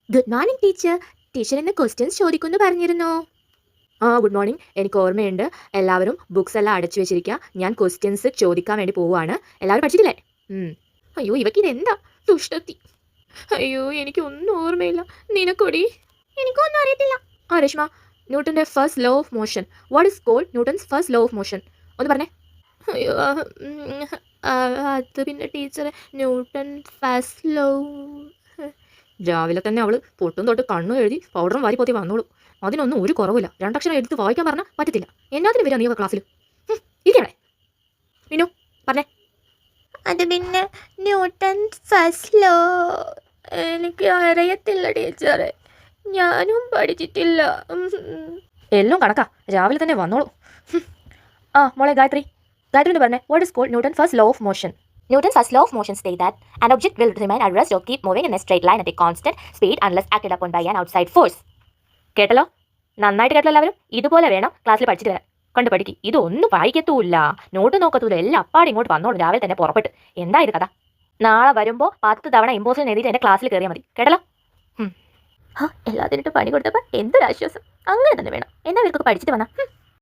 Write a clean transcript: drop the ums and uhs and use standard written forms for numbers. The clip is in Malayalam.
Good morning teacher. ടീച്ചർ ഇന്ന് ക്വസ്റ്റ്യൻസ് ചോദിക്കുമെന്ന് പറഞ്ഞിരുന്നോ? Good morning. എനിക്ക് ഓർമ്മയുണ്ട്. എല്ലാവരും ബുക്സ് എല്ലാം അടച്ചു വെച്ചിരിക്കുക. ഞാൻ ക്വസ്റ്റ്യൻസ് ചോദിക്കാൻ വേണ്ടി പോവുകയാണ്. എല്ലാവരും പഠിച്ചിട്ടില്ലേ? അയ്യോ, ഇവക്കിതെന്താ ദുഷ്ടത്തി. അയ്യോ, എനിക്കൊന്നും ഓർമ്മയില്ല. നിനക്കൊടി? എനിക്കൊന്നും അറിയത്തില്ല. രേഷ്മ, ന്യൂട്ടന്റെ first law of motion. What is called Newton's first law of motion? ഒന്ന് പറഞ്ഞേ. അയ്യോ, അത് പിന്നെ ടീച്ചറെ, ന്യൂട്ടൺ ഫസ്റ്റ് ലോ. രാവിലെ തന്നെ അവള് പൊട്ടും തൊട്ട് കണ്ണു എഴുതി പൗഡറും വാരി പോത്തി വന്നോളൂ. അതിനൊന്നും ഒരു കുറവില്ല. രണ്ടക്ഷരം എടുത്ത് വായിക്കാൻ പറഞ്ഞാൽ പറ്റത്തില്ല. എന്നാത്തിനും വരിക നീ ക്ലാസ്സിൽ? ഇരിക്കണേ മിനു, പറഞ്ഞേ. അത് പിന്നെ ന്യൂട്ടൺ ഫസ്റ്റ് ലോ. എനിക്ക് അറിയത്തില്ല ടീച്ചറെ, ഞാനും പഠിച്ചിട്ടില്ല. എല്ലാം കണക്കാ, രാവിലെ തന്നെ വന്നോളൂ. മോളെ ഗായത്രി, ഗായത്രി പറഞ്ഞേ. What is called Newton first law of motion? Newton's first law of motion states that an object will remain at rest or keep moving in a straight line at a constant speed unless acted upon by an outside force. കേട്ടല്ലോ? നന്നായിട്ട് കേട്ടല്ലോ എല്ലാവരും. ഇതുപോലെ വേണം ക്ലാസ്സിൽ പഠിച്ചിട്ട് വരാൻ. കണ്ടു പഠിക്കും. ഇതൊന്നും വായിക്കത്തൂല്ല, നോട്ട് നോക്കത്തൂല്ല. എല്ലാം അപ്പാടെ ഇങ്ങോട്ട് വന്നോളൂ രാവിലെ തന്നെ പുറപ്പെട്ട്. എന്താ ഇത് കഥ? നാളെ വരുമ്പോൾ 10 തവണ ഇമ്പോസിഷൻ എഴുതിയിട്ട് എൻ്റെ ക്ലാസ്സിൽ കയറിയാൽ മതി. കേട്ടല്ലോ? എല്ലാത്തിനിട്ട് പണി കൊടുത്തപ്പോൾ എന്തൊരാശ്വാസം. അങ്ങനെ തന്നെ വേണം. എന്താ ഇവർക്കൊക്കെ പഠിച്ചിട്ട് വന്നാ?